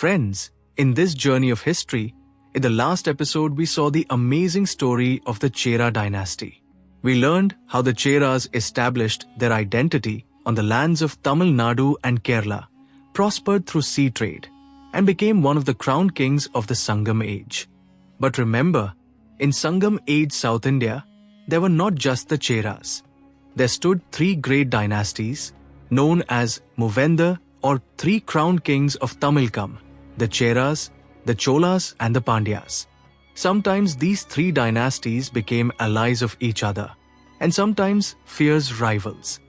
Friends, in this journey of history, in the last episode we saw the amazing story of the Chera dynasty. We learned how the Cheras established their identity on the lands of Tamil Nadu and Kerala, prospered through sea trade, and became one of the crowned kings of the Sangam age. But remember, in Sangam age South India, there were not just the Cheras. There stood three great dynasties, known as Movendar or three crowned kings of Tamilakam, the Cheras, the Cholas and the Pandyas. Sometimes these three dynasties became allies of each other, and sometimes fierce rivals.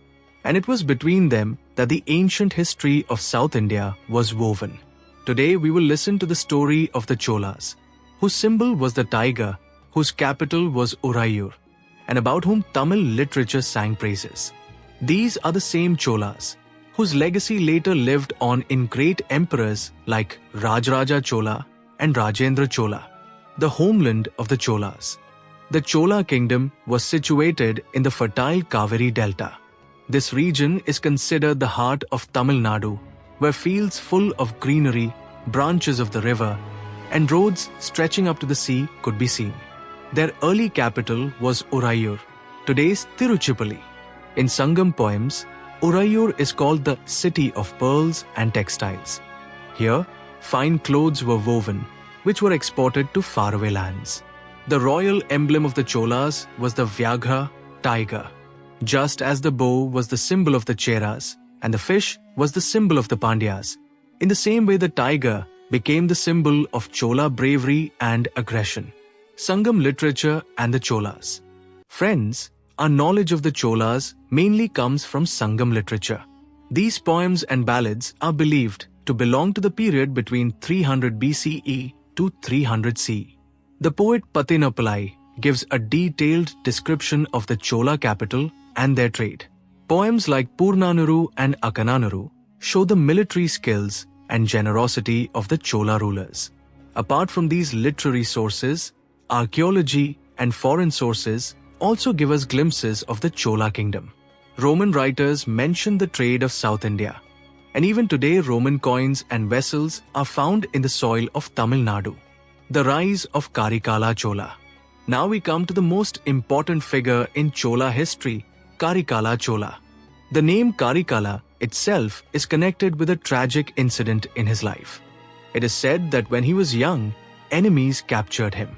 And it was between them that the ancient history of South India was woven. Today we will listen to the story of the Cholas, whose symbol was the tiger, whose capital was Urayur, and about whom Tamil literature sang praises. These are the same Cholas, whose legacy later lived on in great emperors like Rajaraja Chola and Rajendra Chola, the homeland of the Cholas. The Chola kingdom was situated in the fertile Kaveri Delta. This region is considered the heart of Tamil Nadu, where fields full of greenery, branches of the river, and roads stretching up to the sea could be seen. Their early capital was Urayur, today's Tiruchirappalli. In Sangam poems, Urayur is called the city of pearls and textiles. Here, fine clothes were woven, which were exported to faraway lands. The royal emblem of the Cholas was the Vyaghra, tiger. Just as the bow was the symbol of the Cheras and the fish was the symbol of the Pandyas, in the same way the tiger became the symbol of Chola bravery and aggression. Sangam literature and the Cholas. Friends, our knowledge of the Cholas mainly comes from Sangam literature. These poems and ballads are believed to belong to the period between 300 BCE to 300 CE. The poet Patinappalai gives a detailed description of the Chola capital and their trade. Poems like Purnanuru and Akananuru show the military skills and generosity of the Chola rulers. Apart from these literary sources, archaeology and foreign sources also give us glimpses of the Chola kingdom. Roman writers mention the trade of South India, and even today Roman coins and vessels are found in the soil of Tamil Nadu. The rise of Karikala Chola. Now we come to the most important figure in Chola history, Karikala Chola. The name Karikala itself is connected with a tragic incident in his life. It is said that when he was young, enemies captured him.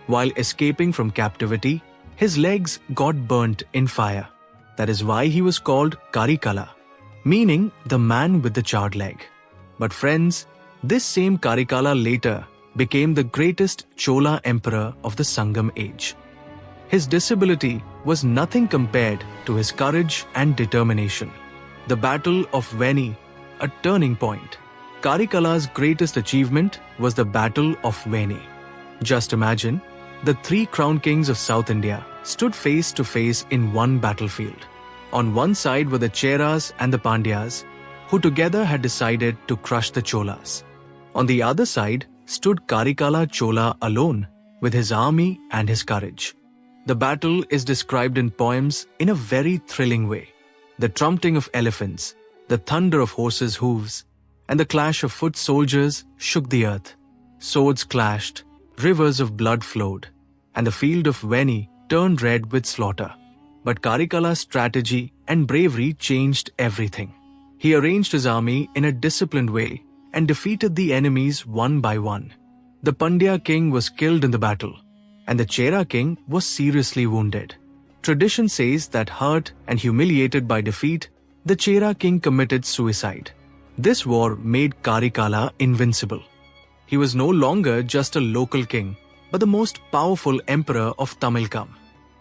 While escaping from captivity, his legs got burnt in fire. That is why he was called Karikala, meaning the man with the charred leg. But friends, this same Karikala later became the greatest Chola emperor of the Sangam age. His disability was nothing compared to his courage and determination. The Battle of Venni, a turning point. Karikala's greatest achievement was the Battle of Venni. Just imagine, the three crowned kings of South India stood face to face in one battlefield. On one side were the Cheras and the Pandyas, who together had decided to crush the Cholas. On the other side stood Karikala Chola alone, with his army and his courage. The battle is described in poems in a very thrilling way. The trumpeting of elephants, the thunder of horses' hooves, and the clash of foot soldiers shook the earth. Swords clashed, rivers of blood flowed, and the field of Venni turned red with slaughter. But Karikala's strategy and bravery changed everything. He arranged his army in a disciplined way and defeated the enemies one by one. The Pandya king was killed in the battle, and the Chera king was seriously wounded. Tradition says that hurt and humiliated by defeat, the Chera king committed suicide. This war made Karikala invincible. He was no longer just a local king, but the most powerful emperor of Tamilakam.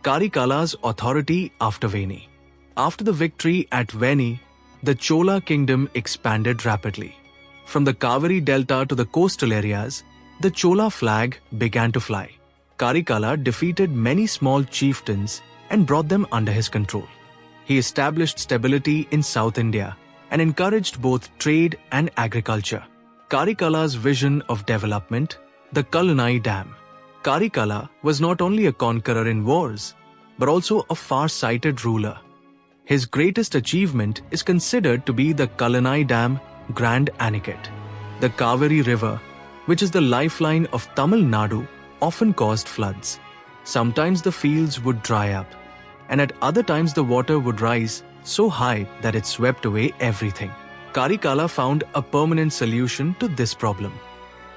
Karikala's authority after Venni. After the victory at Venni, the Chola kingdom expanded rapidly. From the Kaveri Delta to the coastal areas, the Chola flag began to fly. Karikala defeated many small chieftains and brought them under his control. He established stability in South India and encouraged both trade and agriculture. Karikala's vision of development, the Kallanai Dam. Karikala was not only a conqueror in wars, but also a far-sighted ruler. His greatest achievement is considered to be the Kallanai Dam Grand Aniket. The Kaveri River, which is the lifeline of Tamil Nadu, often caused floods. Sometimes the fields would dry up, and at other times the water would rise so high that it swept away everything. Karikala found a permanent solution to this problem.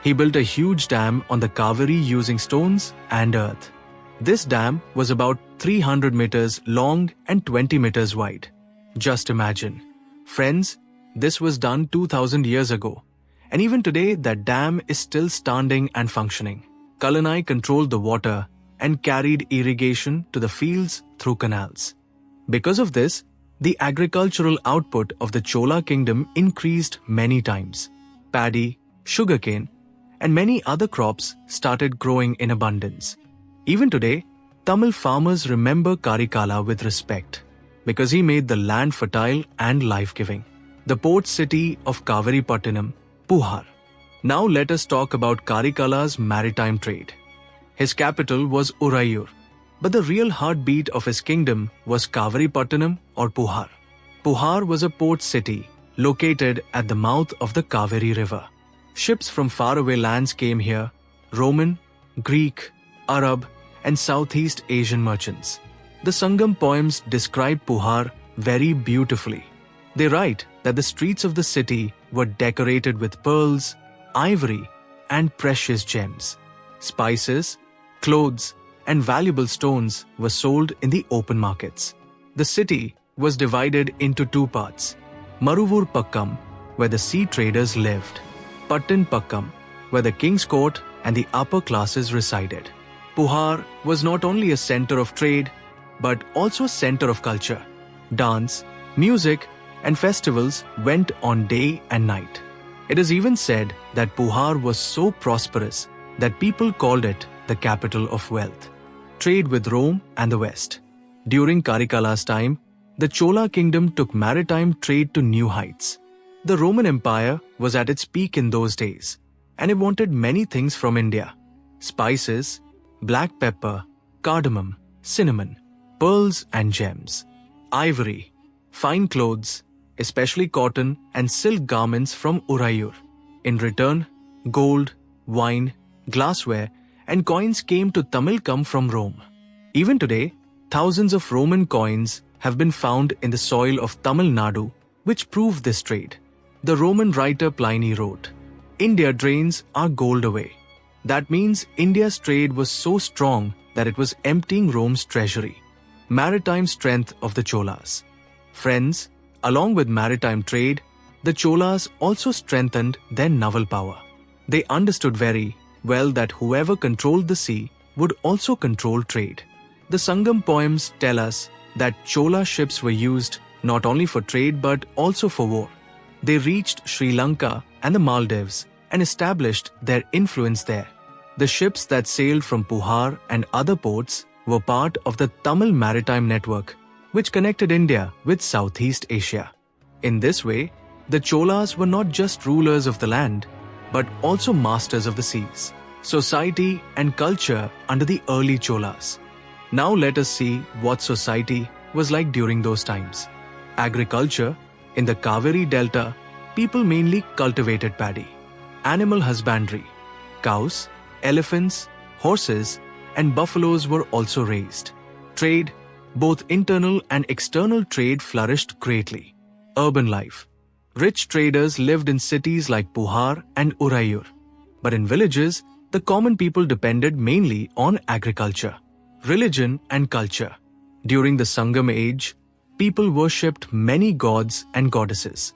He built a huge dam on the Kaveri using stones and earth. This dam was about 300 meters long and 20 meters wide. Just imagine. Friends, this was done 2000 years ago, and even today that dam is still standing and functioning. Kallanai controlled the water and carried irrigation to the fields through canals. Because of this, the agricultural output of the Chola kingdom increased many times. Paddy, sugarcane, and many other crops started growing in abundance. Even today, Tamil farmers remember Karikala with respect because he made the land fertile and life-giving. The port city of Kaveripattinam, Puhar. Now let us talk about Karikala's maritime trade. His capital was Urayur, but the real heartbeat of his kingdom was Kaveripattinam or Puhar. Puhar was a port city located at the mouth of the Kaveri River. Ships from faraway lands came here, Roman, Greek, Arab, and Southeast Asian merchants. The Sangam poems describe Puhar very beautifully. They write that the streets of the city were decorated with pearls, ivory, and precious gems. Spices, clothes, and valuable stones were sold in the open markets. The city was divided into two parts: Maruvur Pakkam, where the sea traders lived; Pattan Pakkam, where the king's court and the upper classes resided. Puhar was not only a center of trade, but also a center of culture. Dance, music, and festivals went on day and night. It is even said that Puhar was so prosperous that people called it the capital of wealth. Trade with Rome and the West. During Karikala's time, the Chola kingdom took maritime trade to new heights. The Roman Empire was at its peak in those days, and it wanted many things from India: spices, black pepper, cardamom, cinnamon, pearls and gems, ivory, fine clothes, especially cotton and silk garments from Urayur. In return, gold, wine, glassware, and coins came to Tamilakam from Rome. Even today, thousands of Roman coins have been found in the soil of Tamil Nadu, which prove this trade. The Roman writer Pliny wrote, "India drains our gold away." That means India's trade was so strong that it was emptying Rome's treasury. Maritime strength of the Cholas. Friends, along with maritime trade, the Cholas also strengthened their naval power. They understood very well that whoever controlled the sea would also control trade. The Sangam poems tell us that Chola ships were used not only for trade but also for war. They reached Sri Lanka and the Maldives and established their influence there. The ships that sailed from Puhar and other ports were part of the Tamil Maritime Network, which connected India with Southeast Asia. In this way, the Cholas were not just rulers of the land, but also masters of the seas, society and culture under the early Cholas. Now let us see what society was like during those times. Agriculture. In the Kaveri Delta, people mainly cultivated paddy. Animal husbandry. Cows, elephants, horses, and buffaloes were also raised. Trade, both internal and external trade, flourished greatly. Urban life. Rich traders lived in cities like Puhar and Urayur. But in villages, the common people depended mainly on agriculture. Religion and culture. During the Sangam age, people worshipped many gods and goddesses.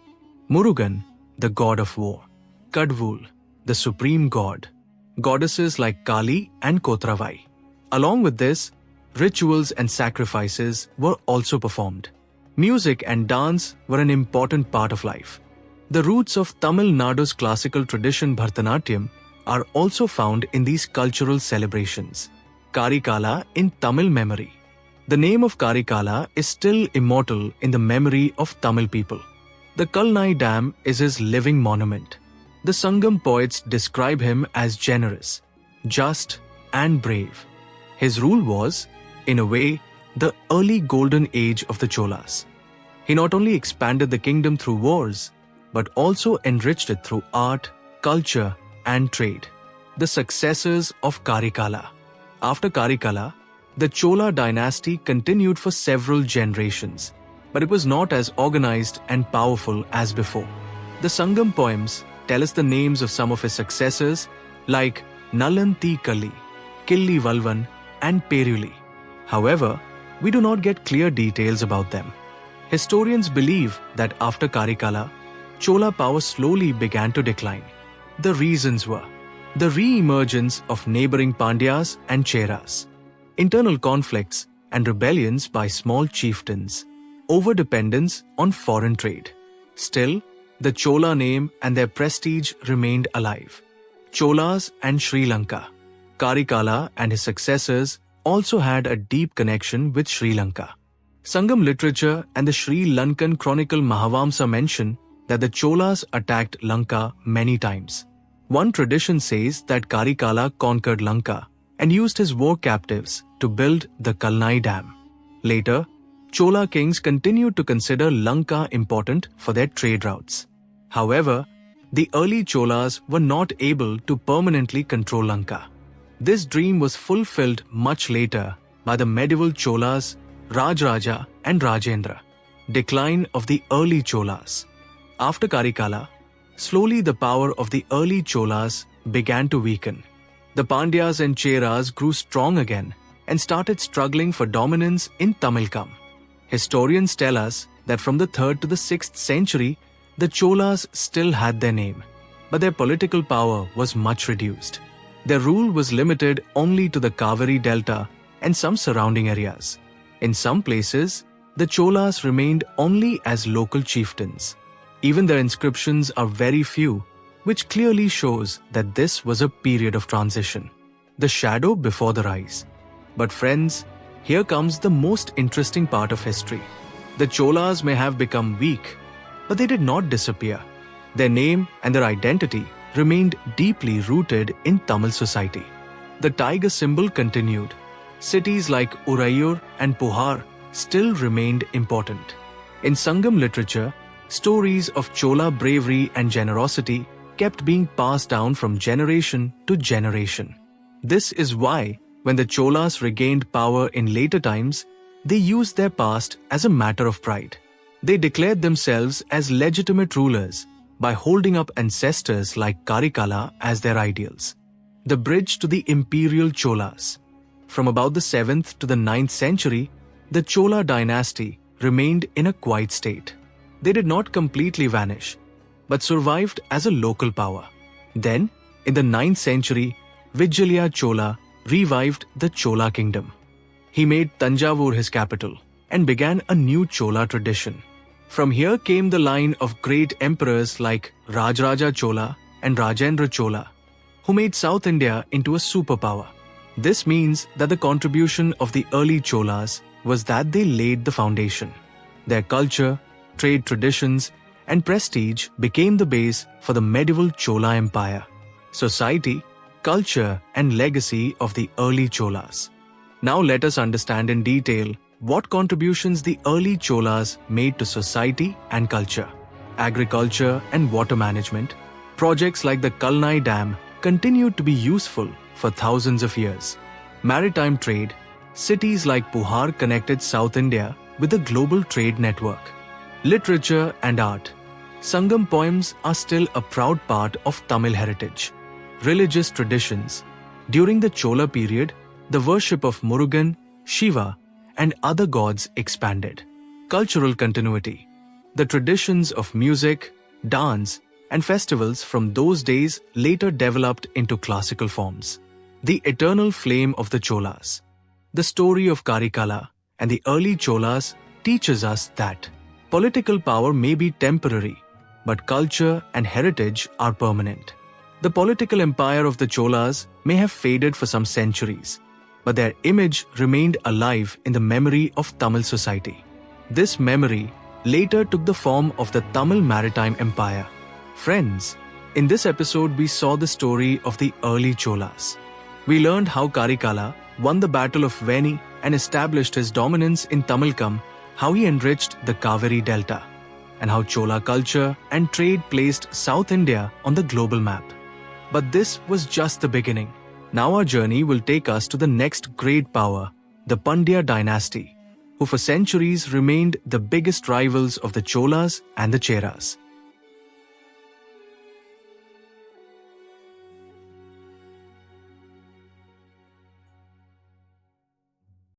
Murugan, the god of war. Kadvul, the supreme god. Goddesses like Kali and Kotravai. Along with this, rituals and sacrifices were also performed. Music and dance were an important part of life. The roots of Tamil Nadu's classical tradition Bharatanatyam are also found in these cultural celebrations. Karikala in Tamil memory. The name of Karikala is still immortal in the memory of Tamil people. The Kallanai Dam is his living monument. The Sangam poets describe him as generous, just, and brave. His rule was, in a way, the early golden age of the Cholas. He not only expanded the kingdom through wars, but also enriched it through art, culture, and trade. The successors of Karikala. After Karikala, the Chola dynasty continued for several generations, but it was not as organized and powerful as before. The Sangam poems tell us the names of some of his successors like Nallanthi Kalli, Killi Valvan, and Peruli. However, we do not get clear details about them. Historians believe that after Karikala, Chola power slowly began to decline. The reasons were the re-emergence of neighboring Pandyas and Cheras, internal conflicts and rebellions by small chieftains, overdependence on foreign trade. Still, the Chola name and their prestige remained alive. Cholas and Sri Lanka. Karikala and his successors also had a deep connection with Sri Lanka. Sangam literature and the Sri Lankan chronicle Mahavamsa mention that the Cholas attacked Lanka many times. One tradition says that Karikala conquered Lanka and used his war captives to build the Kallanai Dam. Later, Chola kings continued to consider Lanka important for their trade routes. However, the early Cholas were not able to permanently control Lanka. This dream was fulfilled much later by the medieval Cholas, Rajaraja and Rajendra. Decline of the early Cholas. After Karikala, slowly the power of the early Cholas began to weaken. The Pandyas and Cheras grew strong again and started struggling for dominance in Tamilakam. Historians tell us that from the 3rd to the 6th century, the Cholas still had their name, but their political power was much reduced. Their rule was limited only to the Kaveri Delta and some surrounding areas. In some places, the Cholas remained only as local chieftains. Even their inscriptions are very few, which clearly shows that this was a period of transition. The shadow before the rise. But friends, here comes the most interesting part of history. The Cholas may have become weak, but they did not disappear. Their name and their identity remained deeply rooted in Tamil society. The tiger symbol continued. Cities like Urayur and Puhar still remained important. In Sangam literature, stories of Chola bravery and generosity kept being passed down from generation to generation. This is why, when the Cholas regained power in later times, they used their past as a matter of pride. They declared themselves as legitimate rulers by holding up ancestors like Karikala as their ideals. The bridge to the Imperial Cholas. From about the 7th to the 9th century, the Chola dynasty remained in a quiet state. They did not completely vanish, but survived as a local power. Then, in the 9th century, Vijaya Chola revived the Chola kingdom. He made Tanjavur his capital and began a new Chola tradition. From here came the line of great emperors like Rajaraja Chola and Rajendra Chola, who made South India into a superpower. This means that the contribution of the early Cholas was that they laid the foundation. Their culture, trade traditions, and prestige became the base for the medieval Chola Empire. Society, culture, and legacy of the early Cholas. Now let us understand in detail what contributions the early Cholas made to society and culture. Agriculture and water management. Projects like the Kallanai Dam continued to be useful for thousands of years. Maritime trade. Cities like Puhar connected South India with a global trade network. Literature and art. Sangam poems are still a proud part of Tamil heritage. Religious traditions. During the Chola period, the worship of Murugan, Shiva, and other gods expanded. Cultural continuity. The traditions of music, dance, and festivals from those days later developed into classical forms. The eternal flame of the Cholas. The story of Karikala and the early Cholas teaches us that political power may be temporary, but culture and heritage are permanent. The political empire of the Cholas may have faded for some centuries, but their image remained alive in the memory of Tamil society. This memory later took the form of the Tamil Maritime Empire. Friends, in this episode we saw the story of the early Cholas. We learned how Karikala won the Battle of Venni and established his dominance in Tamilakam, how he enriched the Kaveri Delta, and how Chola culture and trade placed South India on the global map. But this was just the beginning. Now our journey will take us to the next great power, the Pandya dynasty, who for centuries remained the biggest rivals of the Cholas and the Cheras.